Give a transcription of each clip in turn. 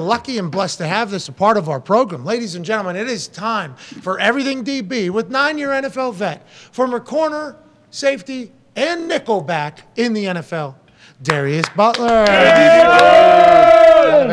lucky and blessed to have this a part of our program. Ladies and gentlemen, it is time for Everything DB with 9-year NFL vet, former corner, safety, and nickelback in the NFL, Darius Butler.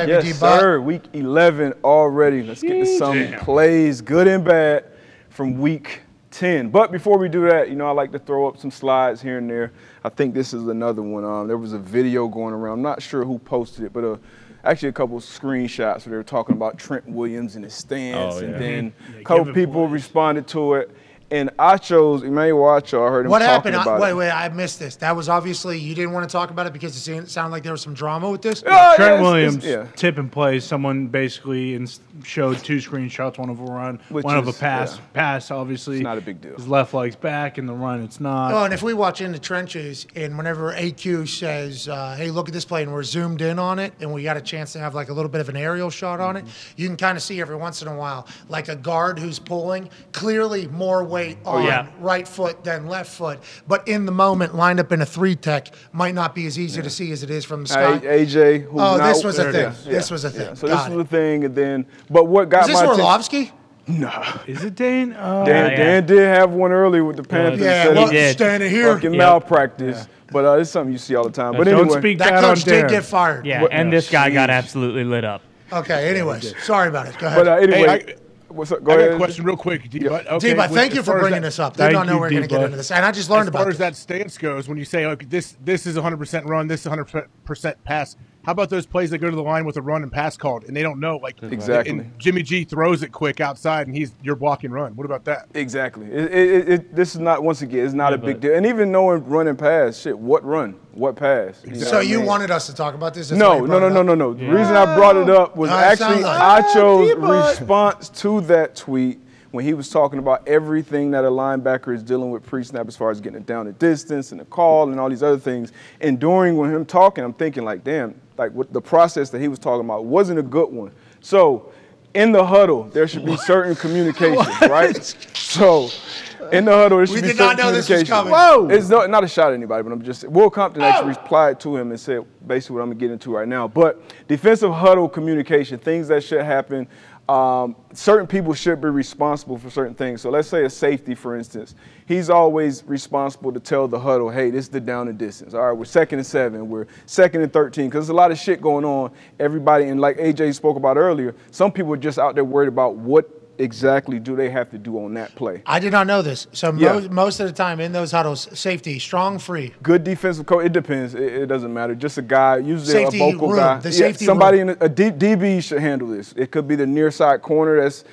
Yes, sir. Week 11 already. Let's get to some plays, good and bad, from week 10. But before we do that, I like to throw up some slides here and there. I think this is another one. There was a video going around. I'm not sure who posted it, but actually a couple of screenshots where they were talking about Trent Williams and his stance. And then a couple people responded to it. And Emmanuel Acho, I heard him what talking happened? about it. Wait, I missed this. That was obviously, you didn't want to talk about it because it sounded like there was some drama with this? Trent Williams, tip and play. Someone basically showed two screenshots, one of a run, one of a pass. Pass, obviously. It's not a big deal. His left leg's back, and the run, it's not. Oh, and if we watch In the Trenches, and whenever AQ says, hey, look at this play, and we're zoomed in on it, and we got a chance to have like a little bit of an aerial shot on it, you can kind of see every once in a while, like a guard who's pulling, clearly more weight on right foot than left foot, but in the moment, lined up in a 3-tech, might not be as easy to see as it is from the sky. AJ, who's this was a thing. This was a thing. So this was a thing, and then, but what got my attention? Is this Orlovsky? No. Is it Dane? Dan did have one early with the Panthers. He did. Standing here. Fucking malpractice. But it's something you see all the time. But anyway. Don't speak that coach did get fired. Yeah, and this guy got absolutely lit up. Okay, anyways. Sorry about it. Go ahead. But anyway. What's up? Go ahead. I got a question real quick. D-Bud, thank you for bringing this up. They don't know we're going to get into this. And I just learned about it. As far as that stance goes, when you say, okay, this is 100% run, this is 100% pass, how about those plays that go to the line with a run and pass called, and they don't know? Like exactly. And Jimmy G throws it quick outside, and you're blocking run. What about that? Exactly. This is not, once again, it's not a big deal. And even knowing run and pass, shit, what run? What pass? So you wanted us to talk about this? No. The reason I brought it up was actually Acho's response to that tweet when he was talking about everything that a linebacker is dealing with pre-snap as far as getting it down the distance and the call and all these other things. And during when him talking, I'm thinking like, damn, like what the process that he was talking about wasn't a good one. So in the huddle, there should be certain communication, right? So in the huddle, there should be certain communication. We did not know this was coming. Whoa! It's not a shot at anybody, but I'm just, Will Compton actually replied to him and said basically what I'm going to get into right now. But defensive huddle communication, things that should happen. Certain people should be responsible for certain things. So let's say a safety, for instance. He's always responsible to tell the huddle, hey, this is the down and distance. All right, we're 2nd and 7. We're 2nd and 13. Because there's a lot of shit going on. Everybody, and like AJ spoke about earlier, some people are just out there worried about what exactly do they have to do on that play. I did not know this. So most of the time in those huddles, safety, strong, free. Good defensive coach. It depends. It doesn't matter. Just a guy, usually safety a vocal room, guy. The safety somebody room. in a DB should handle this. It could be the near side corner that's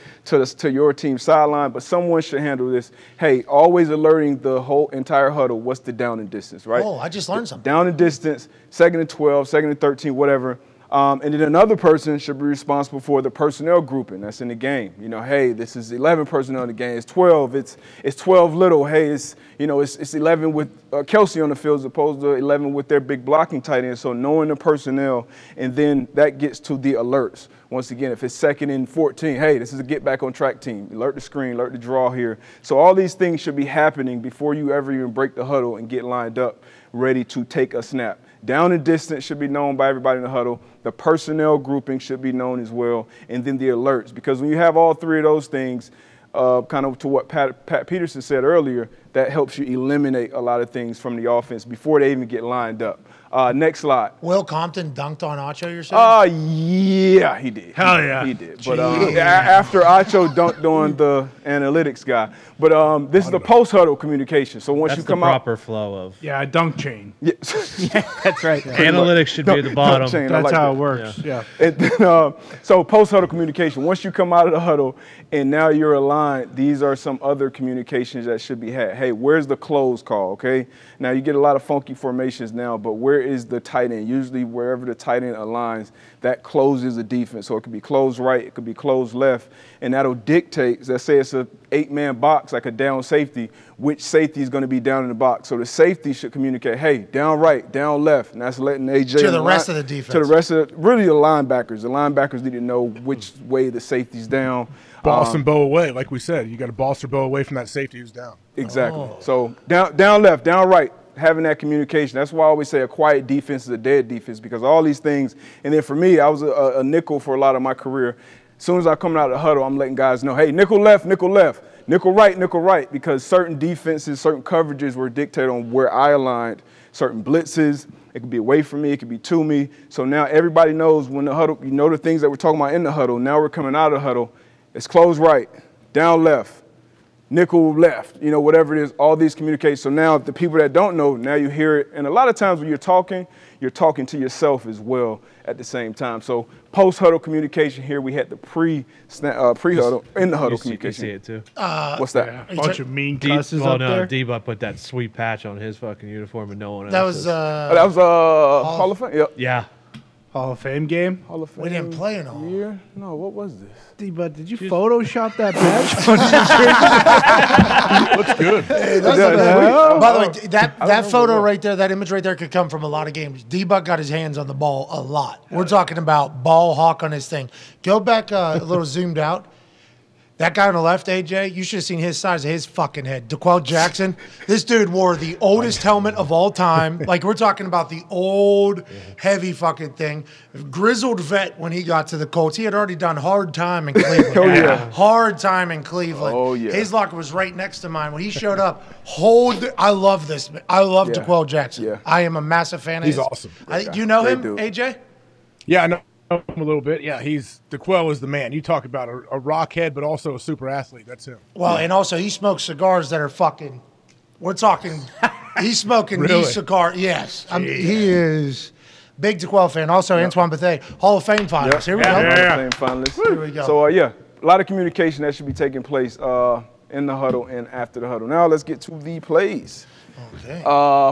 to your team's sideline, but someone should handle this. Hey, always alerting the whole entire huddle. What's the down and distance, right? Oh, I just learned something. Down and distance, 2nd and 12, 2nd and 13, whatever. And then another person should be responsible for the personnel grouping that's in the game. Hey, this is 11 personnel in the game. It's 12. It's 12 little. Hey, it's 11 with Kelsey on the field as opposed to 11 with their big blocking tight end. So knowing the personnel, and then that gets to the alerts. Once again, if it's 2nd and 14, hey, this is a get back on track team. Alert the screen, alert the draw here. So all these things should be happening before you ever even break the huddle and get lined up, ready to take a snap. Down and distance should be known by everybody in the huddle. The personnel grouping should be known as well. And then the alerts. Because when you have all three of those things, kind of to what Pat Peterson said earlier, that helps you eliminate a lot of things from the offense before they even get lined up. Next slide. Will Compton dunked on Acho, you're saying? Yeah, he did. Hell yeah. He did. But after Acho dunked on the analytics guy. But this is the post-huddle communication. So once you come out. That's the proper flow of. Yeah, dunk chain. Yeah, that's right. Analytics should be at the bottom. That's like how it works. Yeah. And then, so post-huddle communication. Once you come out of the huddle and now you're aligned, these are some other communications that should be had. Hey, where's the close call, okay? Now, you get a lot of funky formations now, but where is the tight end? Usually wherever the tight end aligns, that closes the defense. So it could be closed right, it could be closed left, and that'll dictate, let's say it's an 8-man box, like a down safety, which safety is going to be down in the box. So the safety should communicate, hey, down right, down left, and that's letting AJ to the rest of the defense. To the rest of really the linebackers. The linebackers need to know which way the safety's down. Boss and bow away, like we said. You got to boss or bow away from that safety who's down. Exactly. So down left, down right. having that communication. That's why I always say a quiet defense is a dead defense, because all these things. And then for me, I was a nickel for a lot of my career. As soon as I come out of the huddle, I'm letting guys know, hey, nickel left, nickel right, because certain defenses, certain coverages were dictated on where I aligned, certain blitzes. It could be away from me, it could be to me. So now everybody knows when the huddle, you know the things that we're talking about in the huddle. Now we're coming out of the huddle. It's close right, down left, nickel left, you know, whatever it is, all these communications. So now the people that don't know, now you hear it. And a lot of times when you're talking to yourself as well at the same time. So post-huddle communication here, we had the pre-huddle, in the huddle communication. You see it too. What's that? Yeah, a bunch of mean cusses up there. D-Buck put that sweet patch on his fucking uniform and no one else. That was Hall of Fame? Yep. Yeah. Hall of Fame game. Hall of Fame. We didn't play in all. Year? No, what was this? But did you Photoshop that badge? Looks good. Hey, by the way, that photo right there, that image right there could come from a lot of games. D-Buck got his hands on the ball a lot. We're talking about ball hawk on his thing. Go back a little zoomed out. That guy on the left, AJ, you should have seen his size of his fucking head. DeQuell Jackson, this dude wore the oldest helmet of all time. Like, we're talking about the old, heavy fucking thing. Grizzled vet when he got to the Colts. He had already done hard time in Cleveland. Oh, yeah. Hard time in Cleveland. Oh, yeah. His locker was right next to mine. When he showed up, I love this. I love DeQuell Jackson. Yeah. I am a massive fan of his. He's awesome. Do you know him, dude. AJ? Yeah, I know him a little bit. Yeah, DeQuell is the man. You talk about a rockhead, but also a super athlete. That's him. Well, and also he smokes cigars that are fucking. We're talking. He's smoking Really? these cigars. Yes, he is big DeQuell fan. Also, Antoine Bethea, Hall of Fame finalist. Here we go. Hall of Fame finalist. Here we go. So yeah, a lot of communication that should be taking place in the huddle and after the huddle. Now let's get to the plays. Okay.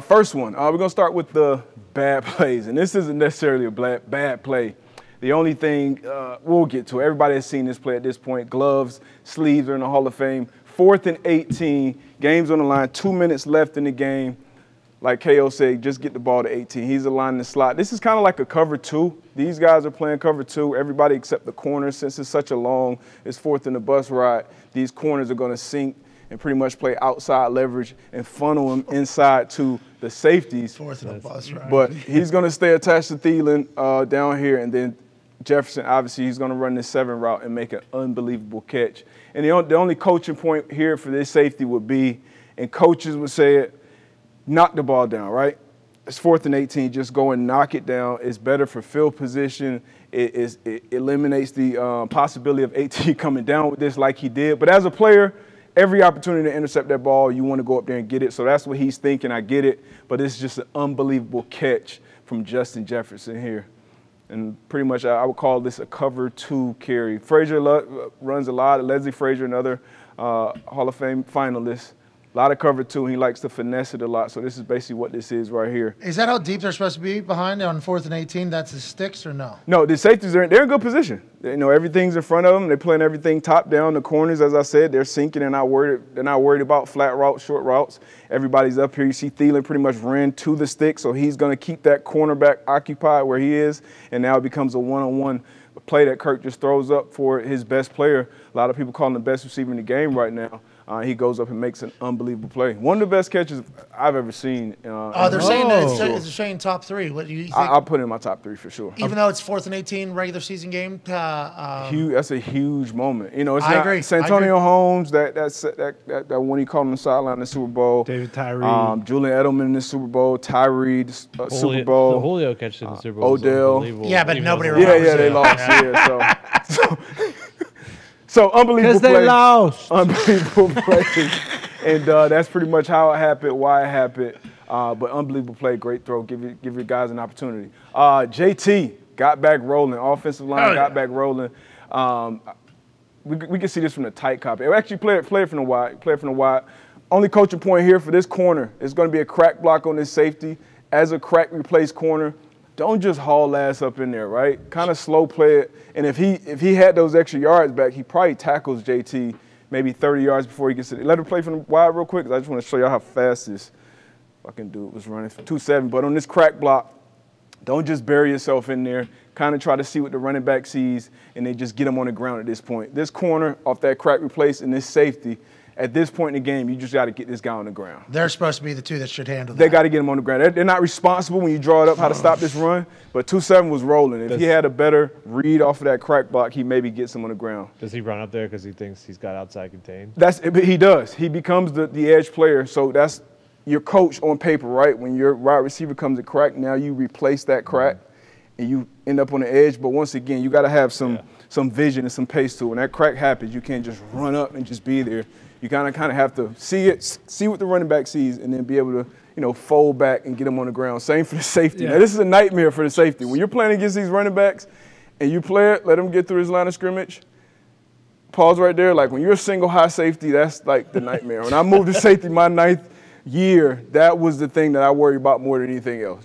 First one, we're gonna start with the bad plays, and this isn't necessarily a bad play. The only thing we'll get to, everybody has seen this play at this point. Gloves, sleeves are in the Hall of Fame. 4th and 18, game's on the line, 2 minutes left in the game. Like KO said, just get the ball to 18. He's aligned in the slot. This is kind of like a cover 2. These guys are playing cover 2. Everybody except the corners. Since it's such a long, it's 4th in the bus ride, these corners are going to sink and pretty much play outside leverage and funnel him inside to the safeties. 4th in the bus ride. But he's going to stay attached to Thielen down here, and then Jefferson, obviously, he's going to run this 7 route and make an unbelievable catch. And the only coaching point here for this safety would be, and coaches would say it, knock the ball down, right? It's 4th and 18. Just go and knock it down. It's better for field position. It eliminates the possibility of 18 coming down with this like he did. But as a player, every opportunity to intercept that ball, you want to go up there and get it. So that's what he's thinking. I get it. But it's just an unbelievable catch from Justin Jefferson here. And pretty much I would call this a cover 2 carry. Frazier runs a lot. Leslie Frazier, another Hall of Fame finalist. A lot of cover 2. He likes to finesse it a lot. So this is basically what this is right here. Is that how deep they're supposed to be behind on 4th and 18? That's the sticks or no? No, the safeties they're in good position. You know, everything's in front of them. They're playing everything top down. The corners, as I said, they're sinking. They're not worried about flat routes, short routes. Everybody's up here. You see Thielen pretty much ran to the stick, so he's going to keep that cornerback occupied where he is, and now it becomes a one-on-one play that Kirk just throws up for his best player. A lot of people call him the best receiver in the game right now. He goes up and makes an unbelievable play. One of the best catches I've ever seen. They're saying that it's saying top 3. What do you think? I'll put it in my top 3 for sure. Even though it's 4th and 18 regular season game. That's a huge moment. You know, it's I not agree. Santonio Holmes, that one he called on the sideline in the Super Bowl. David Tyree. Julian Edelman in the Super Bowl. Tyree, Super Bowl. The Julio catch in the Super Bowl. Odell. Yeah, but nobody remembers. Yeah, they lost. So unbelievable play. Because they lost. Unbelievable play. And that's pretty much how it happened, why it happened. But unbelievable play, great throw. Give your guys an opportunity. JT got back rolling. Offensive line got back rolling. We can see this from the tight copy. Actually, play it from the wide. Only coaching point here for this corner is going to be a crack block on this safety. As a crack replace corner, don't just haul ass up in there, right? Kind of slow play it. And if he had those extra yards back, he probably tackles JT maybe 30 yards before he gets it. Let him play from the wide real quick, because I just want to show y'all how fast this fucking dude was running. 2.7. But on this crack block, don't just bury yourself in there. Kind of try to see what the running back sees, and then just get him on the ground at this point. This corner off that crack replace and this safety, At this point in the game, you just got to get this guy on the ground. They're supposed to be the two that should handle that. They got to get him on the ground. They're not responsible when you draw it up how to stop this run, but 2-7 was rolling. If he had a better read off of that crack block, he maybe gets him on the ground. Does he run up there because he thinks he's got outside contained? He does. He becomes the edge player, so that's your coach on paper, right? When your wide receiver comes to crack, now you replace that crack, and you end up on the edge. But once again, you got to have some vision and some pace to it. When that crack happens, you can't just run up and just be there. You kind of have to see what the running back sees, and then be able to, fold back and get him on the ground. Same for the safety. Yeah. Now, this is a nightmare for the safety. When you're playing against these running backs and you play it, let them get through his line of scrimmage, pause right there. Like, when you're a single high safety, that's like the nightmare. When I moved to safety my 9th year, that was the thing that I worry about more than anything else.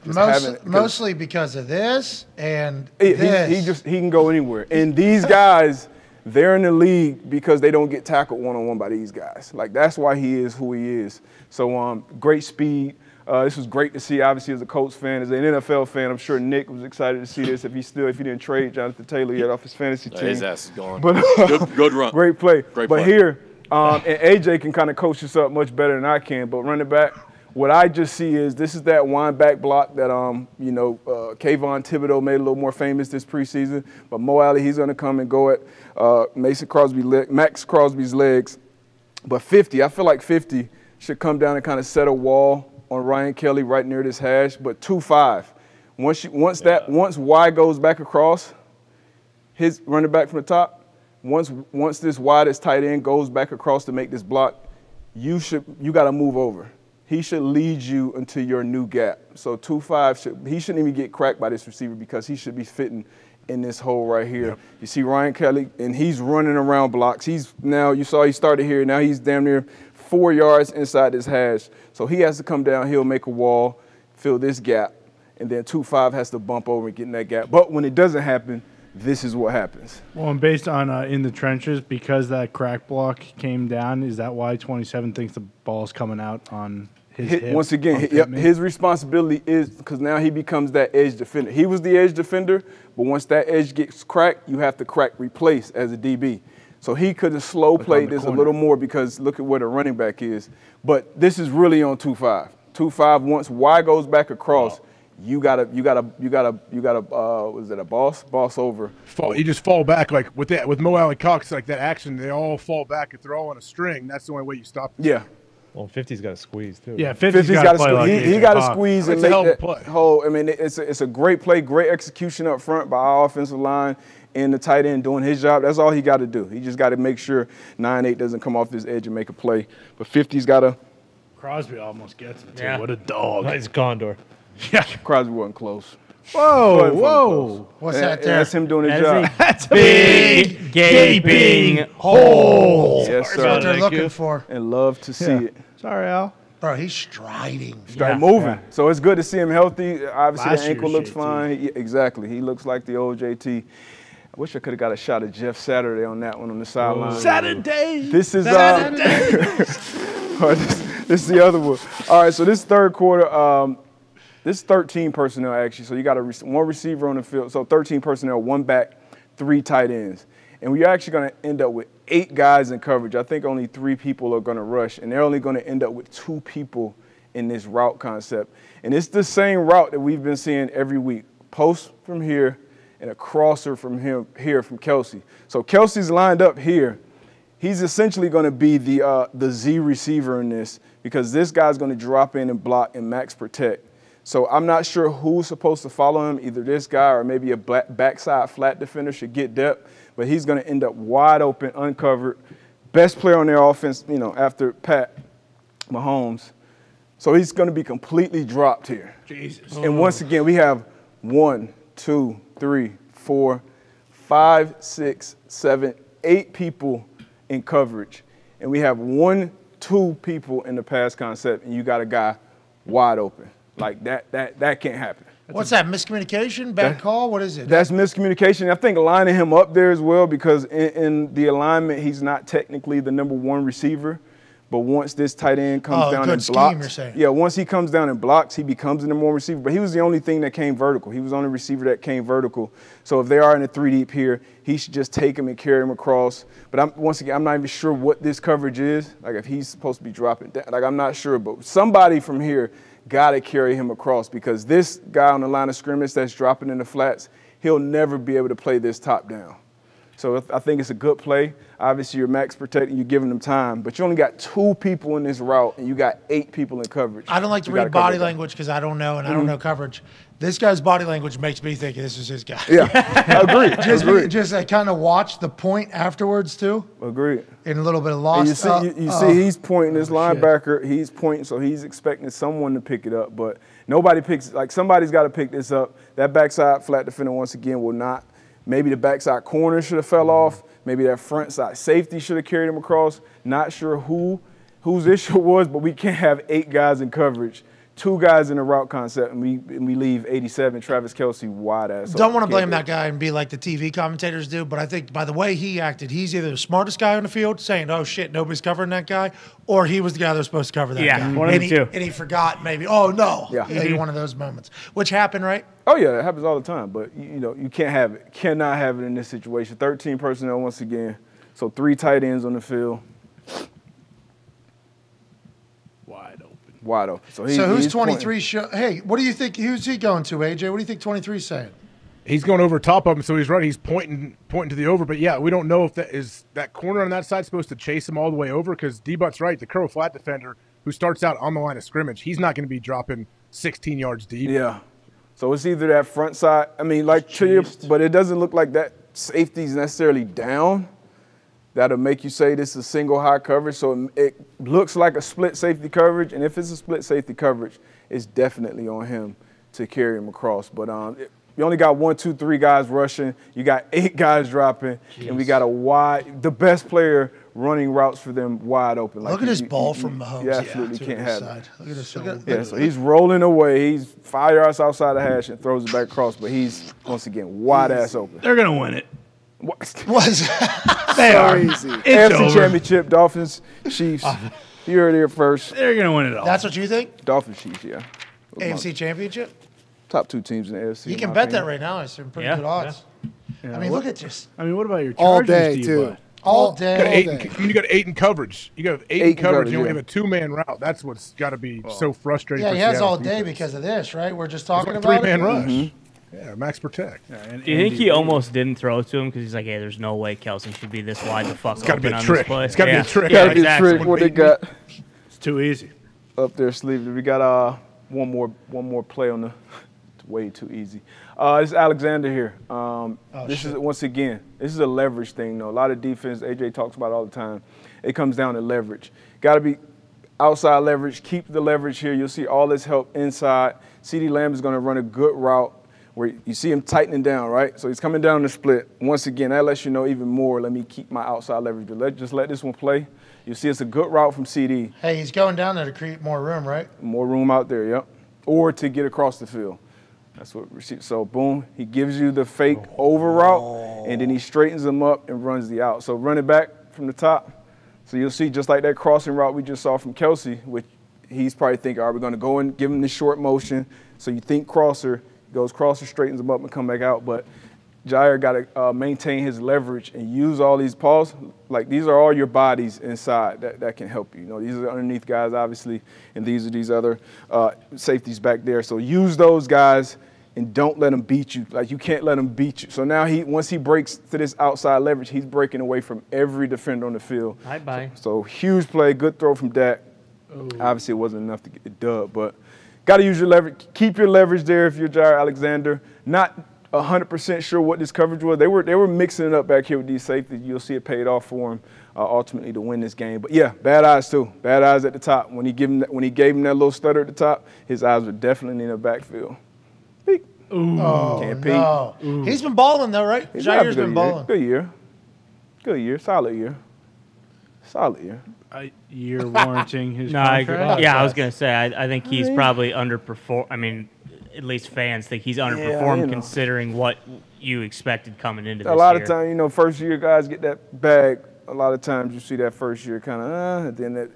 Mostly because of this and this. He can go anywhere. And these guys, they're in the league because they don't get tackled one-on-one by these guys. Like, that's why he is who he is. So, great speed. This was great to see, obviously, as a Colts fan. As an NFL fan, I'm sure Nick was excited to see this if he didn't trade Jonathan Taylor yet off his fantasy team. His ass is gone. But, good run. Great play. Great play. But here, and AJ can kind of coach this up much better than I can, but running back, what I just see is this is that wind back block that, Kayvon Thibodeau made a little more famous this preseason. But Mo Alley, he's going to come and go at Max Crosby's legs. But 50, I feel like 50 should come down and kind of set a wall on Ryan Kelly right near this hash. But 2-5, once Y goes back across, his running back from the top, once this widest tight end goes back across to make this block, you got to move over. He should lead you into your new gap. So 2-5, he shouldn't even get cracked by this receiver because he should be fitting in this hole right here. Yep. You see Ryan Kelly, and he's running around blocks. You saw he started here. Now he's damn near 4 yards inside this hash. So he has to come down. He'll make a wall, fill this gap, and then 2-5 has to bump over and get in that gap. But when it doesn't happen, this is what happens. Well, and based on in the trenches, because that crack block came down, is that why 27 thinks the ball's coming out on his hip? Once again, his responsibility is because now he becomes that edge defender. He was the edge defender, but once that edge gets cracked, you have to replace as a DB. So he could have slow played this a little more because look at where the running back is. But this is really on 2-5. 2-5, once Y goes back across, you gotta was it a boss over? You just fall back like with Mo Alley Cox, like that action, they all fall back. If they're all on a string, that's the only way you stop them. Yeah. Well, 50's got to squeeze too. Yeah, 50's got to squeeze. He got to squeeze and make that play. whole. I mean, it's a great play, great execution up front by our offensive line and the tight end doing his job. That's all he got to do. He just got to make sure 9-8 doesn't come off this edge and make a play. But 50's got to. Crosby almost gets him too. Yeah. What a dog! Nice condor. Yeah, Crosby wasn't close. Whoa! What's that there? That's him doing his job. That's a big gaping hole. Yes, sir. That's what they're looking for. And love to see it. Sorry, Al. Bro, he's striding. Moving. Yeah. So it's good to see him healthy. Obviously, the ankle looks fine. Exactly. He looks like the old JT. I wish I could have got a shot of Jeff Saturday on that one on the sideline. Saturday. This is this is the other one. All right, so this third quarter, this is 13 personnel actually. So you got one receiver on the field. So 13 personnel, one back, 3 tight ends. And we're actually going to end up with 8 guys in coverage. I think only 3 people are going to rush, and they're only going to end up with 2 people in this route concept. And it's the same route that we've been seeing every week. Post from here and a crosser from here from Kelsey. So Kelsey's lined up here. He's essentially going to be the Z receiver in this because this guy's going to drop in and block and max protect. So I'm not sure who's supposed to follow him, either this guy or maybe a backside flat defender should get depth, but he's going to end up wide open, uncovered. Best player on their offense, after Pat Mahomes. So he's going to be completely dropped here. Jesus. And once again, we have 1, 2, 3, 4, 5, 6, 7, 8 people in coverage. And we have 1, 2 people in the pass concept, and you got a guy wide open. Like that can't happen. What's that, miscommunication, bad call? What is it? That's miscommunication. I think lining him up there as well because in the alignment, he's not technically the number 1 receiver. But once this tight end comes down and blocks, once he comes down and blocks, he becomes a number one receiver. But he was the only thing that came vertical. He was the only receiver that came vertical. So if they are in a 3 deep here, he should just take him and carry him across. But once again, I'm not even sure what this coverage is. Like if he's supposed to be dropping down, like I'm not sure. But somebody from here got to carry him across because this guy on the line of scrimmage that's dropping in the flats, he'll never be able to play this top down. So I think it's a good play. Obviously, you're max protecting, you're giving them time, but you only got 2 people in this route, and you got 8 people in coverage. I don't like to read body language because I don't know, and I don't know coverage. This guy's body language makes me think this is his guy. Yeah, I agree. Just kind of watch the point afterwards, too. Agreed. And a little bit of loss. You see he's pointing this linebacker. Shit. He's pointing, so he's expecting someone to pick it up, but nobody picks – like somebody's got to pick this up. That backside flat defender, once again, will not – maybe the backside corner should have fell off. Maybe that front side safety should have carried him across. Not sure whose issue it was, but we can't have 8 guys in coverage, 2 guys in the route concept, and we leave 87, Travis Kelce, wide ass. Don't want to blame that guy and be like the TV commentators do, but I think by the way he acted, he's either the smartest guy on the field saying, oh, shit, nobody's covering that guy, or he was the guy that was supposed to cover that guy. One of the two. And he forgot maybe, oh, no. Yeah. Maybe one of those moments, which happened, right? Oh, yeah, it happens all the time, but, you can't have it. Cannot have it in this situation. 13 personnel once again, so 3 tight ends on the field. Wide open. So who's 23? Hey, what do you think? Who's he going to, AJ? What do you think 23 is saying? He's going over top of him, so he's right. He's pointing to the over. But, yeah, we don't know if that corner on that side supposed to chase him all the way over because D-Butt's right. The curl flat defender who starts out on the line of scrimmage, he's not going to be dropping 16 yards deep. Yeah. So it's either that front side. I mean, like to you, but it doesn't look like that safety's necessarily down. That'll make you say this is single high coverage. So it looks like a split safety coverage. And if it's a split safety coverage, it's definitely on him to carry him across. But you only got 1, 2, 3 guys rushing. You got 8 guys dropping. Jeez. And we got the best player running routes for them wide open. Look at this ball from Mahomes. You absolutely can't have it. Look at this. So he's rolling away. He's 5 yards outside the hash and throws it back across. But he's, once again, wide ass open. They're going to win it. They are. Easy. AFC Championship, Dolphins, Chiefs. You heard it here first. They're going to win it all. That's what you think? Dolphins, Chiefs, yeah. AFC Championship? Top 2 teams in the AFC. You can bet that right now. It's some pretty good odds. Yeah. I mean, look at this. I mean, what about your Chargers? All day, too. All day. You got 8 in coverage. You got 8 in coverage. You only have a 2-man route. That's what's got to be so frustrating. Yeah, for he has Seattle all day defense. Because of this, right? We're just talking about 3-man rush. Mm-hmm. Yeah, max protect. Yeah, do you think he almost didn't throw it to him because he's like, hey, there's no way Kelce should be this wide the fuck open on this play? It's got to be a trick. Got to be a trick. What they got? It's too easy. Up their sleeve. We got one more play on the. It's way too easy. This is Alexander here. This is once again. This is a leverage thing, though. A lot of defense. AJ talks about it all the time. It comes down to leverage. Got to be outside leverage. Keep the leverage here. You'll see all this help inside. CeeDee Lamb is going to run a good route where you see him tightening down, right? So he's coming down the split. Once again, that lets you know even more. Let me keep my outside leverage. But just let this one play. You'll see it's a good route from CD. Hey, he's going down there to create more room, right? More room out there, yep. Or to get across the field. That's what receive. So boom, he gives you the fake over route, and then he straightens them up and runs the out. So run it back from the top. So you'll see just like that crossing route we just saw from Kelce, which he's probably thinking, all right, we're going to go and give him the short motion. So you think crosser, goes crosser, straightens them up and come back out. But Jair got to maintain his leverage and use all these paws. Like these are all your bodies inside that can help you. You know, these are the underneath guys, obviously, and these are these other safeties back there. So use those guys and don't let them beat you. Like you can't let them beat you. So now once he breaks to this outside leverage, he's breaking away from every defender on the field. Bye. So huge play, good throw from Dak. Ooh. Obviously, it wasn't enough to get the dub, but got to use your leverage. Keep your leverage there if you're Jair Alexander. Not 100% sure what this coverage was. They were mixing it up back here with these safeties. You'll see it paid off for him ultimately to win this game. But yeah, bad eyes too. Bad eyes at the top. When he gave him that little stutter at the top, his eyes were definitely in the backfield. Peek. Ooh. Oh, can't peek. No. Ooh. He's been balling though, right? Jair's been balling. Good year. Solid year. A year warranting his contract. I was gonna say I think he's probably underperformed. I mean, at least fans think he's underperformed considering what you expected coming into this year. A lot of times, first year guys get that bag. A lot of times you see that first year kind of, and then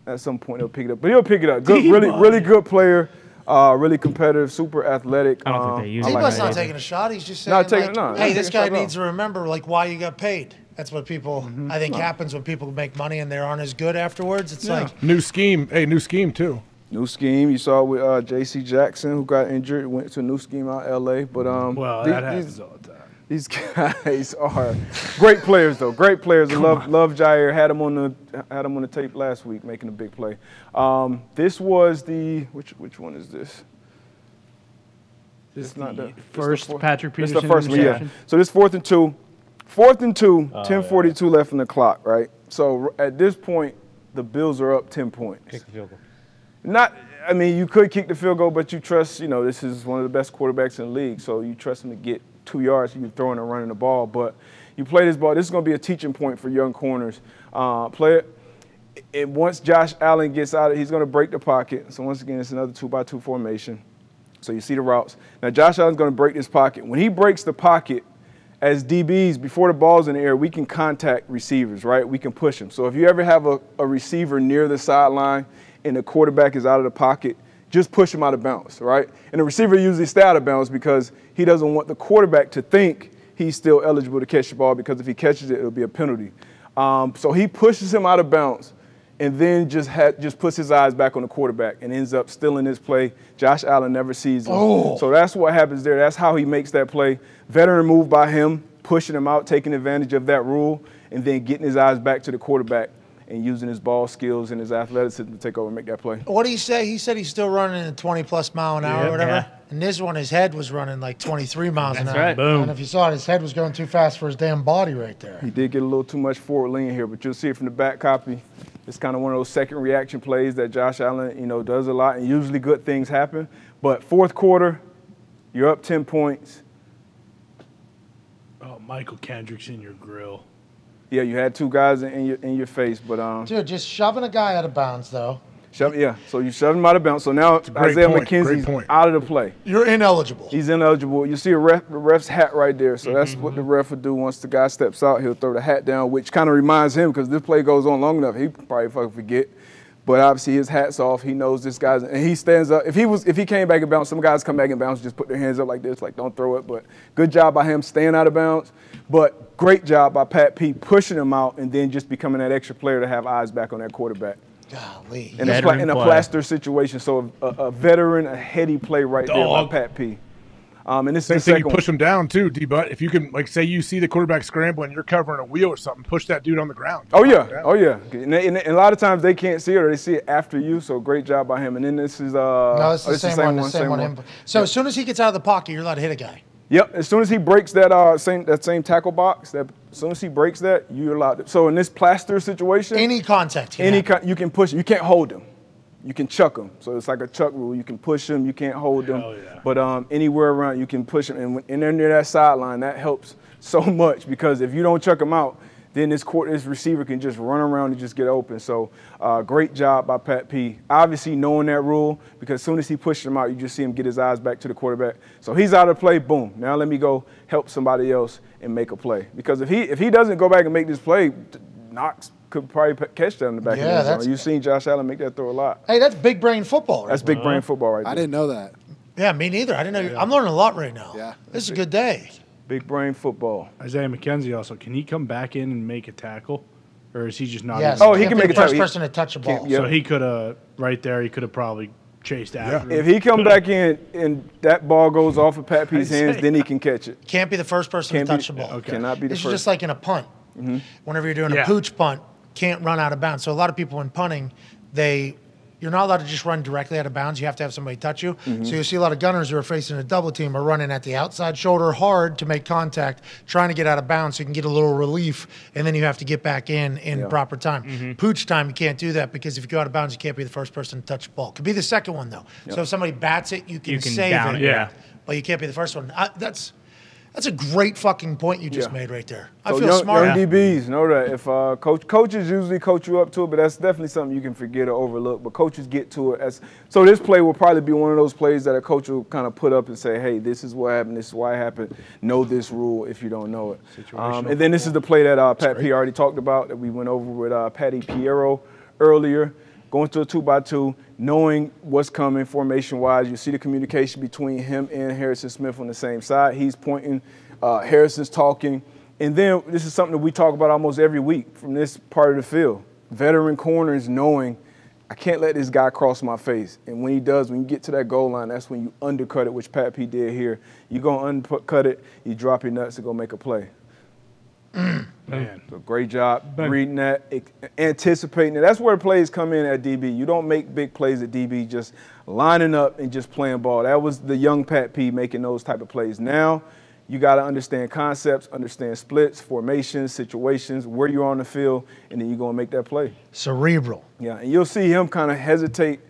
at some point he'll pick it up. But he'll pick it up. Good, really good player. Really competitive, super athletic. I don't think they use T-But's not taking a shot. He's just saying, hey, this guy needs to remember why you got paid. That's what people, I think, happens when people make money and they aren't as good afterwards. It's like new scheme. Hey, new scheme too. New scheme. You saw with J.C. Jackson, who got injured, went to a new scheme out L.A. But that happens all the time. These guys are great players, though. Great players. I love Jair. Had him on the tape last week, making a big play. This was the which one is this? This is not the first Patrick Peterson. It's the first one, yeah. So this 4th and 2. 4th and 2. 10:42 left in the clock, right? So at this point, the Bills are up 10 points. Kick the field goal. You could kick the field goal, but you trust, this is one of the best quarterbacks in the league, so you trust him to get 2 yards. You're throwing and running the ball, but you play this ball. This is going to be a teaching point for young corners. Play it. And once Josh Allen gets out, he's going to break the pocket. So once again, it's another 2-by-2 formation. So you see the routes. Now Josh Allen's going to break this pocket. When he breaks the pocket, as DBs, before the ball's in the air, we can contact receivers, right? We can push them. So if you ever have a receiver near the sideline and the quarterback is out of the pocket, just push him out of bounds, right? And the receiver usually stay out of bounds because he doesn't want the quarterback to think he's still eligible to catch the ball, because if he catches it, it'll be a penalty. So he pushes him out of bounds and then just puts his eyes back on the quarterback and ends up stealing his play. Josh Allen never sees him. Oh. So that's what happens there. That's how he makes that play. Veteran move by him, pushing him out, taking advantage of that rule, and then getting his eyes back to the quarterback and using his ball skills and his athleticism to take over and make that play. What did he say? He said he's still running at 20-plus mile an hour or whatever. Yeah. And this one, his head was running like 23 miles an hour. Right. Boom. And if you saw it, his head was going too fast for his damn body right there. He did get a little too much forward lean here, but you'll see it from the back copy. It's kind of one of those second reaction plays that Josh Allen, does a lot, and usually good things happen. But fourth quarter, you're up 10 points. Oh, Michael Kendrick's in your grill. Yeah, you had two guys in your face, but dude, just shoving a guy out of bounds though. So you shove him out of bounds. So now Isaiah McKenzie's out of the play. You're ineligible. He's ineligible. You see the ref's hat right there. So that's what the ref would do once the guy steps out. He'll throw the hat down, which kind of reminds him, because this play goes on long enough, he probably fucking forget. But obviously his hat's off. He knows this guy's, and he stands up. If he came back in bounds, some guys come back in bounds, just put their hands up like this, like don't throw it. But good job by him staying out of bounds. But great job by Pat P pushing him out and then just becoming that extra player to have eyes back on that quarterback. Golly. In a plaster situation. So a veteran, a heady play right there by Pat P. And this same is the thing, second you push him down too, D-Butt. If you can, like, say you see the quarterback scrambling, you're covering a wheel or something, push that dude on the ground. Oh yeah. And a lot of times they can't see it or they see it after you. So great job by him. And then this is no, it's the same one. So as soon as he gets out of the pocket, you're allowed to hit a guy. Yep. As soon as he breaks that same tackle box, as soon as he breaks that, you're allowed to. So in this plaster situation, any contact, you can push. You can't hold him. You can chuck him. So it's like a chuck rule. You can push him. You can't hold him. Yeah. But anywhere around, you can push him. And they're near that sideline. That helps so much, because if you don't chuck him out, then this receiver can just run around and just get open. So great job by Pat P. Obviously knowing that rule, because as soon as he pushes him out, you just see him get his eyes back to the quarterback. So he's out of play. Boom. Now let me go help somebody else and make a play. Because if he doesn't go back and make this play, Knox could probably catch that in the back of the end zone. You've seen Josh Allen make that throw a lot. Hey, that's big brain football. Right? That's big brain football right there. I didn't know that. Yeah, me neither. I didn't know. I'm learning a lot right now. Yeah, this is a good day. Big brain football. Isaiah McKenzie also, can he come back in and make a tackle? Or is he just not? Yes. Oh, he can make a tackle. First person to touch a ball. So he could have, right there, he could have probably chased after him. If he come back in and that ball goes off of Pat P's hands, then he can catch it. Can't be the first person to touch the ball. Okay. Cannot be the first. It's just like in a punt. Whenever you're doing a pooch punt, can't run out of bounds. So a lot of people in punting, you're not allowed to just run directly out of bounds. You have to have somebody touch you. So you see a lot of gunners who are facing a double team are running at the outside shoulder hard to make contact, trying to get out of bounds so you can get a little relief, and then you have to get back in proper time. Pooch time, you can't do that, because if you go out of bounds, you can't be the first person to touch the ball. Could be the second one, though. So if somebody bats it, you can save down it. But you can't be the first one. That's a great fucking point you just made right there. I feel young, smart. Young DBs know that if coaches usually coach you up to it, but that's definitely something you can forget or overlook. But coaches get to it. So this play will probably be one of those plays that a coach will kind of put up and say, hey, this is what happened. This is why it happened. Know this rule if you don't know it. And then this is the play that Pat P already talked about that we went over with Patty Piero earlier. going to a 2x2, knowing what's coming formation-wise. You see the communication between him and Harrison Smith on the same side. He's pointing, Harrison's talking. And then this is something that we talk about almost every week from this part of the field. Veteran corners knowing, I can't let this guy cross my face. And when he does, when you get to that goal line, that's when you undercut it, which Pat P did here. You're going to undercut it, you drop your nuts to go make a play. Man. So great job reading that, anticipating it. That's where plays come in at DB. You don't make big plays at DB just lining up and just playing ball. That was the young Pat P making those type of plays. Now you got to understand concepts, understand splits, formations, situations, where you're on the field, and then you're going to make that play. Cerebral. Yeah, and you'll see him kind of hesitate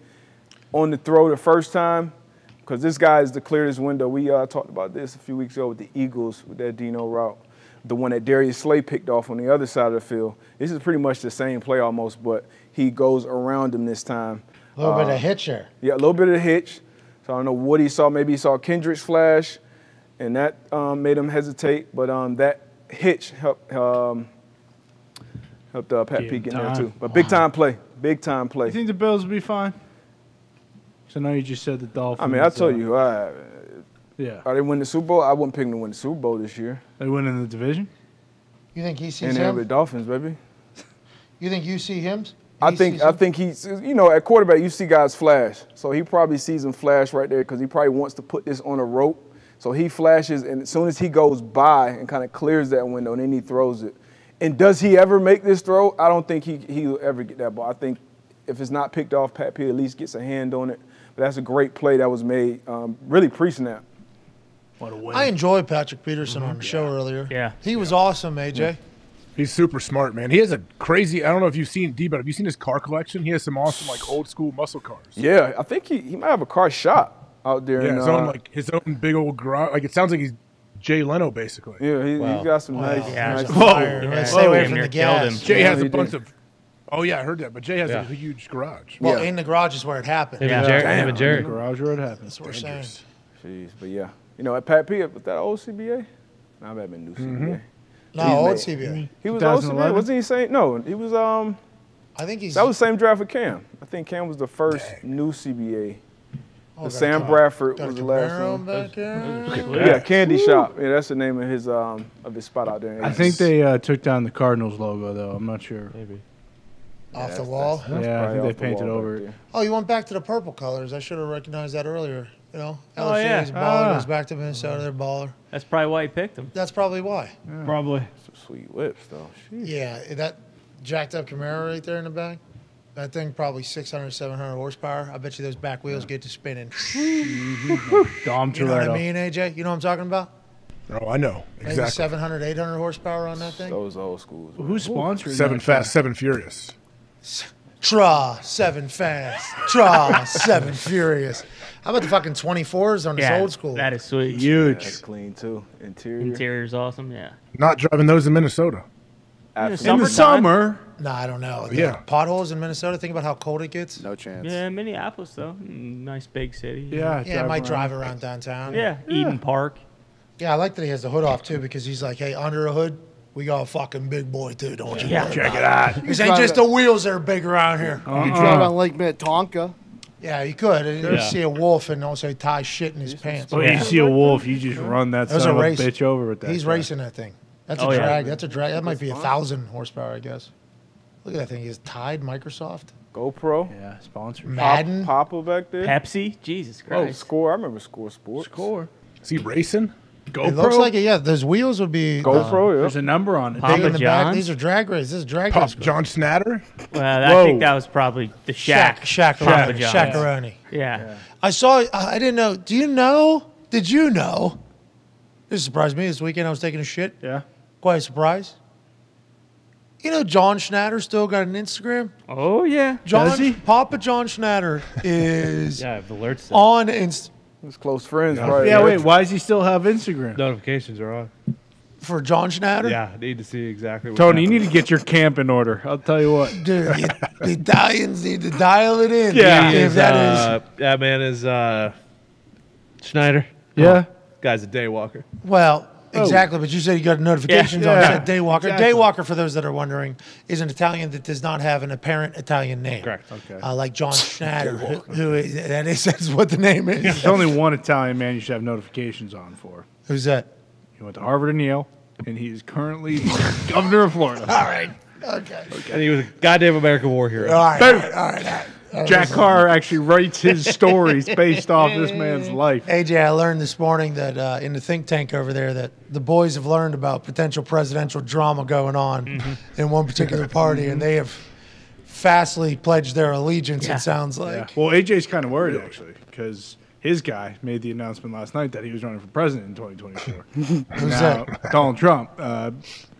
on the throw the first time because this guy is the clearest window. We talked about this a few weeks ago with the Eagles with that Dino route. The one that Darius Slay picked off on the other side of the field. This is pretty much the same play almost, but he goes around him this time. A little bit of hitch there. Yeah, a little bit of hitch. So I don't know what he saw. Maybe he saw Kendrick's flash, and that made him hesitate. But that hitch helped Pat P get in there too. But big-time play. Big-time play. You think the Bills will be fine? So now you just said the Dolphins. I mean, I told you. Yeah. Are they win the Super Bowl? I wouldn't pick them to win the Super Bowl this year. They win in the division? You think he sees and him? the Dolphins, baby. You think you see him? I think he's, at quarterback, you see guys flash. So he probably sees him flash right there because he probably wants to put this on a rope. So he flashes, and as soon as he goes by and kind of clears that window, and then he throws it. And does he ever make this throw? I don't think he'll ever get that ball. I think if it's not picked off, Pat P at least gets a hand on it. But that's a great play that was made really pre-snap. What a win. I enjoyed Patrick Peterson on the show earlier. Yeah. He was awesome, AJ. Yeah. He's super smart, man. He has a crazy, I don't know if you've seen D, but have you seen his car collection? He has some awesome, old school muscle cars. Yeah, I think he might have a car shop out there. Yeah, his own big old garage. It sounds like he's Jay Leno, basically. Yeah, he's got some nice. Stay away from the gas. Jay has a bunch of. Oh, yeah, I heard that. But Jay has a huge garage. Well, in the garage is where it happened. In the garage where it happened. That's what we're saying. Jeez, but yeah. At Pat P, with that old CBA? No, I been new CBA. No, old CBA. He was old CBA. Wasn't he saying? No, he was. I think he's. That was the same draft with Cam. I think Cam was the first new CBA. Sam Bradford was the last one. Yeah, Candy Shop. Yeah, that's the name of his spot out there. I think they took down the Cardinals logo, though. I'm not sure. Maybe. Off the wall? Yeah, I think they painted over it. Oh, you went back to the purple colors. I should have recognized that earlier. LSU's baller goes back to Minnesota. They're baller. That's probably why he picked them. That's probably why. Yeah. Probably. Some sweet whips, though. Jeez. Yeah, that jacked up Camaro right there in the back. That thing probably 600, 700 horsepower. I bet you those back wheels get to spinning. Dom you know what I mean, AJ? You know what I'm talking about? Oh, I know. Exactly. Maybe 700, 800 horsepower on that thing? Those old schools. Who's sponsoring 7 Fast, 7 Furious. Tra, 7 Fast. Tra, 7 Furious. How about the fucking 24s on this old school? That is sweet. Huge. That's clean, too. Interior's awesome, yeah. Not driving those in Minnesota. Absolutely. In the summer. Nah, I don't know. Yeah. Potholes in Minnesota. Think about how cold it gets. No chance. Yeah, Minneapolis, though. Nice big city. Yeah. Yeah, I might drive around downtown. Yeah, Eden Park. Yeah, I like that he has the hood off, too, because he's like, hey, under a hood, we got a fucking big boy, too, don't you? Yeah. Check it out. This ain't just the wheels that are big around here. You drive on Lake Minnetonka. Yeah, you could. You see a wolf and also he ties shit in his pants. Oh, you see a wolf, you just run that son of a bitch over with that. He's racing that thing. That's a drag. That's a drag. That might be 1,000 horsepower, I guess. Look at that thing. He's Tide, Microsoft. GoPro. Yeah, sponsored. Madden. Papa back there. Pepsi. Jesus Christ. Oh, Score. I remember Score Sports. Score. Is he racing? GoPro. It looks like it, yeah. Those wheels would be GoPro, yeah. There's a number on it. big in Papa the back. John's? These are drag races. This is drag race. John Snatter? Well, I think that was probably the Shaq-a-roni. Yeah. I saw. I didn't know. Do you know? Did you know? This surprised me this weekend. I was taking a shit. Yeah. Quite a surprise. You know, John Schnatter still got an Instagram. Oh yeah. Papa John Schnatter is Yeah, I have alerts. on Insta His close friends, right? Yeah, wait. Why does he still have Instagram? Notifications are on. for John Schnatter. Yeah, I need to see exactly what Tony, you need to get your camp in order. I'll tell you what. Dude, the Italians need to dial it in. Yeah. If that is. That man is Schneider. Yeah. Guy's a daywalker. Well, Exactly, but you said you got notifications on it. Daywalker. Exactly. Daywalker, for those that are wondering, is an Italian that does not have an apparent Italian name. Correct. Okay. Like John Schnatter, that's what the name is. There's only one Italian man you should have notifications on for. Who's that? He went to Harvard and Yale, and he is currently governor of Florida. All right. Okay. And he was a goddamn American war hero. All right. Jack Carr actually writes his stories based off this man's life. AJ, I learned this morning that in the think tank over there that the boys have learned about potential presidential drama going on in one particular party, and they have fastly pledged their allegiance, it sounds like. Yeah. Well, AJ's kind of worried, actually, because his guy made the announcement last night that he was running for president in 2024. Who's that? Donald Trump.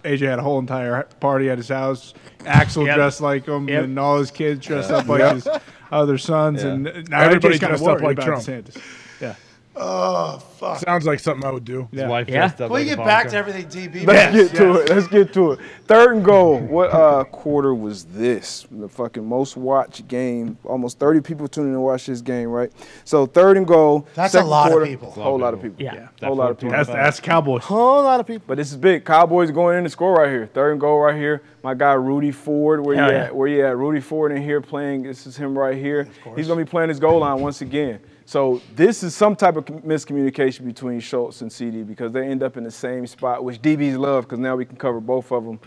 AJ had a whole entire party at his house. Axel dressed like him, and all his kids dressed up like his other sons. And now Everybody everybody's kind of dressed up worried like about Trump. DeSantis. Yeah. Oh, fuck. Sounds like something I would do. His wife dressed up Can we like get Ivanka. back to everything, DB? Let's get to it. 3rd and goal. What quarter was this? The fucking most watched game. Almost 30 people tuning in to watch this game, right? So 3rd and goal. That's a lot of people. Whole lot of people. Yeah. Whole lot of people. That's Cowboys. Whole lot of people. But this is big. Cowboys going in to score right here. 3rd and goal right here. My guy Rudy Ford, where you at? Where you at? Rudy Ford in here playing. This is him right here. He's gonna be playing his goal line once again. So this is some type of miscommunication between Schultz and CD because they end up in the same spot, which DBs love because now we can cover both of them,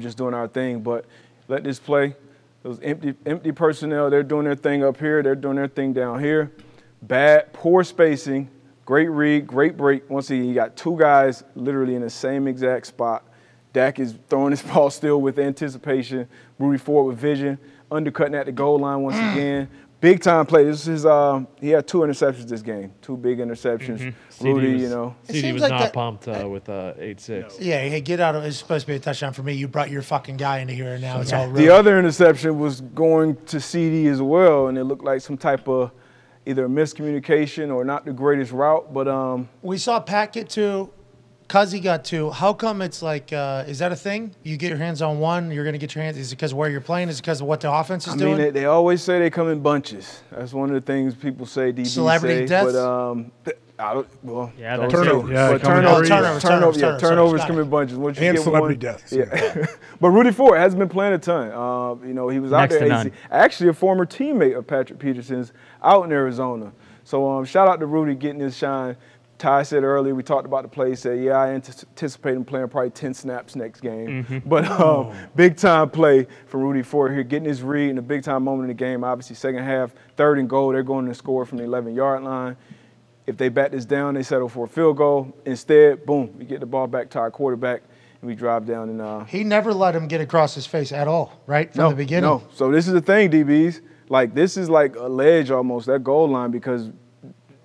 just doing our thing. But let this play. Those empty personnel, they're doing their thing up here. They're doing their thing down here. Poor spacing, great read, great break. Once again, you got 2 guys literally in the same exact spot. Dak is throwing his ball still with anticipation. Rudy Ford with vision, undercutting at the goal line once again. Big time play. This is he had 2 interceptions this game. 2 big interceptions. Rudy, CD was like not that- pumped with 8-6. Yeah, hey, get out of it. It's supposed to be a touchdown for me. You brought your fucking guy into here, and now it's all The ruined. other interception was going to CD as well, and it looked like some type of either miscommunication or not the greatest route. But We saw Pat get 2. Cuzzy got 2. How come it's like, is that a thing? You get your hands on 1, you're going to get your hands. Is it because of where you're playing? Is it because of what the offense is doing? They always say they come in bunches. That's one of the things people say. DBs Celebrity say, deaths? But that's turnovers. Yeah, turnovers come in bunches. Once you And get celebrity one, deaths. Yeah. But Rudy Ford hasn't been playing a ton. He was out Next to there. none. Actually, a former teammate of Patrick Peterson's out in Arizona. So shout out to Rudy getting his shine. Ty said earlier, we talked about the play, said, yeah, I anticipate him playing probably 10 snaps next game. But big-time play from Rudy Ford here, getting his read in a big-time moment in the game. Obviously, second half, 3rd and goal, they're going to score from the 11-yard line. If they bat this down, they settle for a field goal. Instead, boom, we get the ball back to our quarterback, and we drive down. And He never let him get across his face at all, right, from the beginning? No. So this is the thing, DBs. Like, this is like a ledge almost, that goal line, because –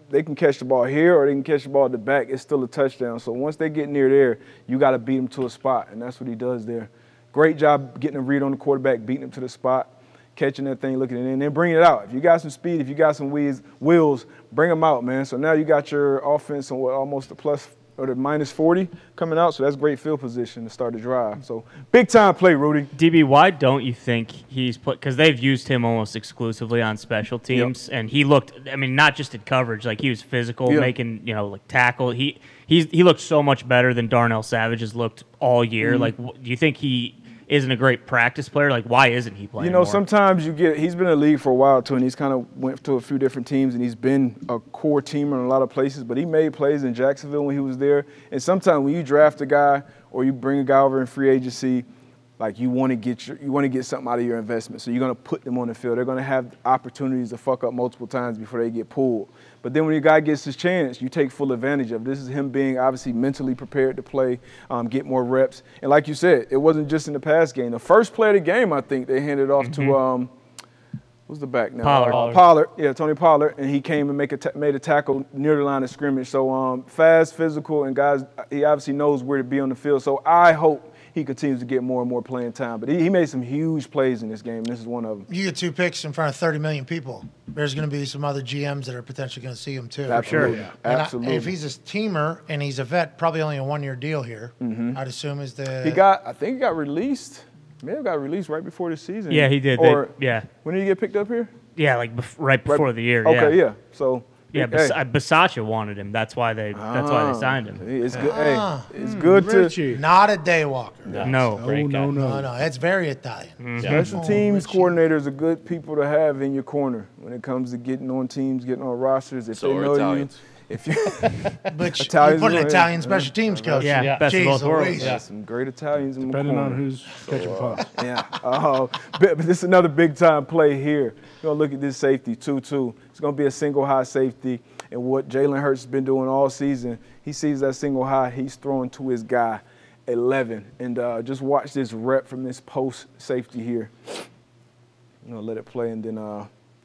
they can catch the ball here or they can catch the ball at the back. It's still a touchdown. So once they get near there, you got to beat them to a spot, and that's what he does there. Great job getting a read on the quarterback, beating him to the spot, catching that thing, looking at it, and then bringing it out. If you got some speed, if you got some wheels, bring them out, man. So now you got your offense on almost a plus or the minus 40 coming out, so that's great field position to start the drive. So big-time play, Rudy. DB, why don't you think he's put – because they've used him almost exclusively on special teams, and he looked – I mean, not just in coverage. Like, he was physical, making, like, tackle. He looked so much better than Darnell Savage has looked all year. Like, do you think he isn't a great practice player? Like, why isn't he playing more? Sometimes he's been in the league for a while, too, and he's kind of went to a few different teams, and he's been a core teamer in a lot of places, but he made plays in Jacksonville when he was there. And sometimes when you draft a guy or you bring a guy over in free agency, like you want to get something out of your investment. So you're going to put them on the field. They're going to have opportunities to fuck up multiple times before they get pulled. But then when your guy gets his chance, you take full advantage of it. This is him being obviously mentally prepared to play, get more reps. And like you said, it wasn't just in the pass game. The first play of the game, I think, they handed off to who's the back now? Pollard. Yeah, Tony Pollard. And he came and made a tackle near the line of scrimmage. So fast, physical, and guys, he obviously knows where to be on the field. So I hope he continues to get more and more playing time. But he made some huge plays in this game, and this is one of them. You get 2 picks in front of 30 million people. There's going to be some other GMs that are potentially going to see him, too. Absolutely. Sure. Absolutely. If he's a teamer and he's a vet, probably only a 1-year deal here, I'd assume is the – I think he got released. May have got released right before the season. Yeah, he did. Or yeah. When did he get picked up here? Yeah, like right before the year. Okay, yeah. So Yeah, Bisaccia wanted him. That's why they signed him. It's good. Hey, it's good to Not a day walker. No. No. It's very Italian. special teams coordinators are good people to have in your corner when it comes to getting on teams, getting on rosters. If they know Italians. If you But you put an Italian special teams coach. Yeah, best of both worlds. Yeah, some great Italians in the corner. Depending on who's catching punts. Yeah. But this is another big-time play here. You're going to look at this safety, 2-2. It's going to be a single high safety. And what Jalen Hurts has been doing all season, he sees that single high, he's throwing to his guy, 11. And just watch this rep from this post safety here. You know, let it play and then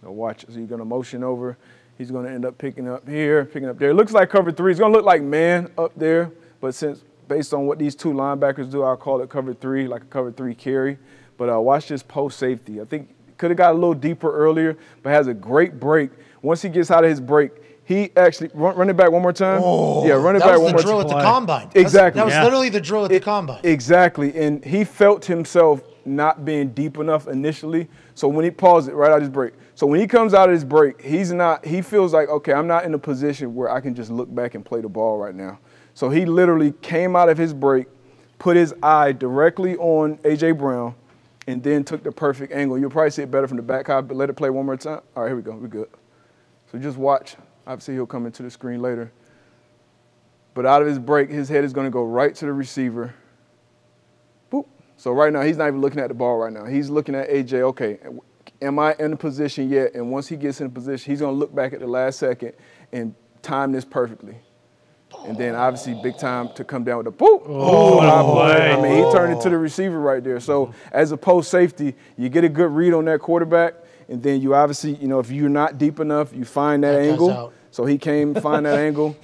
watch. So you're going to motion over. He's going to end up picking up here, picking up there. It looks like cover 3. It's going to look like man up there. But since based on what these two linebackers do, I'll call it cover 3, like a cover 3 carry. But watch this post safety. I think could have got a little deeper earlier, but has a great break. Once he gets out of his break, he actually run it back one more time. Oh, yeah, run it back one more time. That was the drill at the combine. Exactly. That was literally the drill at the combine. Exactly, and he felt himself not being deep enough initially. So when he paused it right out of his break. So when he comes out of his break, he feels like, okay, I'm not in a position where I can just look back and play the ball right now. So he literally came out of his break, put his eye directly on A.J. Brown, and then took the perfect angle. You'll probably see it better from the back high, but let it play one more time. All right, here we go. We're good. So just watch. Obviously, he'll come into the screen later. But out of his break, his head is going to go right to the receiver. Boop. So right now, he's not even looking at the ball right now. He's looking at A.J., okay, am I in a position yet? And once he gets in a position, he's going to look back at the last second and time this perfectly. And then obviously big time to come down with a boop. I mean, he turned it to the receiver right there. So as a post safety, you get a good read on that quarterback. And then you obviously, if you're not deep enough, you find that angle. So he came, found the angle,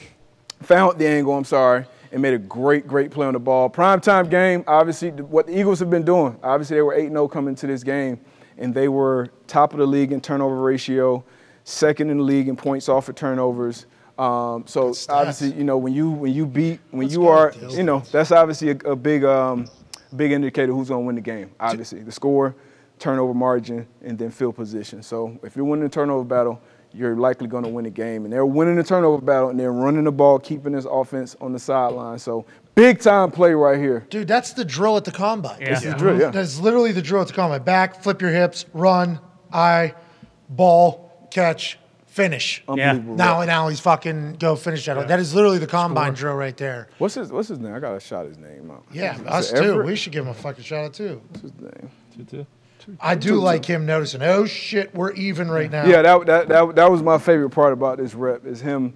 and made a great play on the ball. Primetime game, obviously, what the Eagles have been doing. Obviously, they were 8-0 coming to this game, and they were top of the league in turnover ratio, second in the league in points off for turnovers. So obviously, that's obviously a big indicator who's going to win the game. Obviously, the score, turnover margin, and then field position. So if you're winning the turnover battle, you're likely going to win the game. And they're winning the turnover battle, and they're running the ball, keeping this offense on the sideline. So big-time play right here. Dude, that's the drill at the combine. Yeah. That's the drill, yeah. That's literally the drill at the combine. Back, flip your hips, run, eye, ball, catch, finish. Unbelievable. Now he's fucking go finish that. Yeah. That is literally the combine drill right there. What's his name? I got to shout his name out. Yeah, us too. We should give him a fucking shout out too. What's his name? I do like him noticing, oh shit, we're even right now. Yeah, that was my favorite part about this rep is him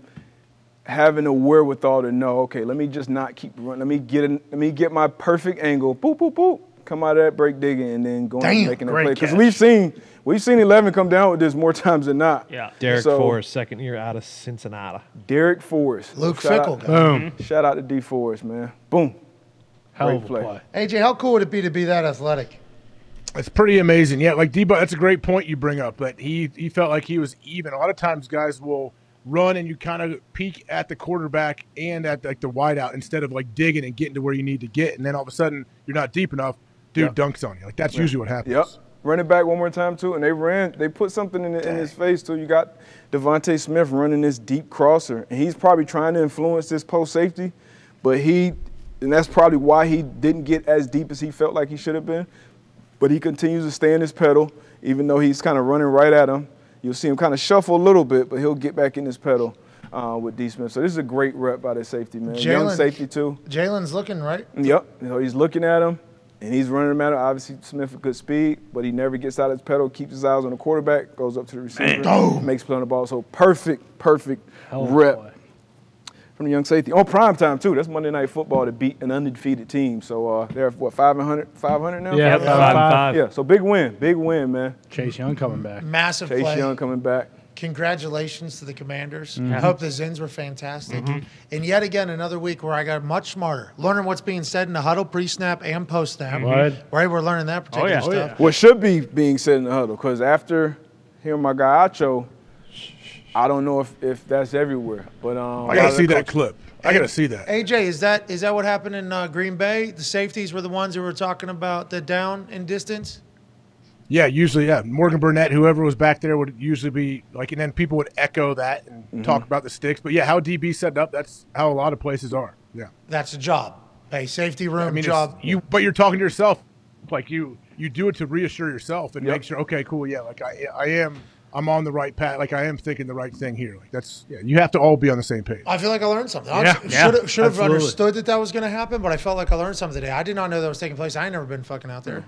having the wherewithal to know, okay, let me just not keep running. Let me get my perfect angle. Boop, boop, boop. Come out of that break digging and then going and making that play. Because we've seen 11 come down with this more times than not. Yeah. Derek Forrest, second year out of Cincinnati. Derek Forrest. Luke Fickle. Boom. Shout out to D. Forrest, man. Boom. Hell of a play. AJ, how cool would it be to be that athletic? It's pretty amazing. Yeah, like Debo, that's a great point you bring up. But he felt like he was even. A lot of times guys will run and you kind of peek at the quarterback and at like the wideout instead of like digging and getting to where you need to get. And then all of a sudden you're not deep enough. Dude dunks on you. Like that's usually what happens. Yep. Run it back one more time too. And they put something in his face too. You got Devontae Smith running this deep crosser. And he's probably trying to influence this post safety. But and that's probably why he didn't get as deep as he felt like he should have been. But he continues to stay in his pedal, even though he's kind of running right at him. You'll see him kind of shuffle a little bit, but he'll get back in his pedal with D. Smith. So this is a great rep by the safety, man. Young safety, too. Jalen's looking, right? Yep. He's looking at him, and he's running him at him. Obviously, Smith with good speed, but he never gets out of his pedal, keeps his eyes on the quarterback, goes up to the receiver, makes play on the ball. So perfect rep from the young safety. On prime time, too. That's Monday Night Football to beat an undefeated team. So they're, 500 now? Yeah, 5-5. Yeah, so big win, man. Chase Young coming back. Massive Chase play. Young coming back. Congratulations to the Commanders. I hope the Zins were fantastic. And yet again, another week where I got much smarter, learning what's being said in the huddle pre-snap and post-snap. Right, we're learning that particular stuff. What should be being said in the huddle, because after hearing my guy Acho, I don't know if that's everywhere, but I gotta see that clip. I gotta see that. AJ, is that what happened in Green Bay? The safeties were the ones who were talking about the down and distance. Yeah, usually, yeah. Morgan Burnett, whoever was back there, would usually be like, and then people would echo that and talk about the sticks. But yeah, how DB set up, that's how a lot of places are. Yeah, that's a job. A safety room job. But you're talking to yourself, like you do it to reassure yourself and make sure. Okay, cool. Yeah, like I'm on the right path. Like I am thinking the right thing here. Like you have to all be on the same page. I feel like I learned something. Yeah, should have understood that was going to happen, but I felt like I learned something today. I did not know that was taking place. I ain't never been fucking out there.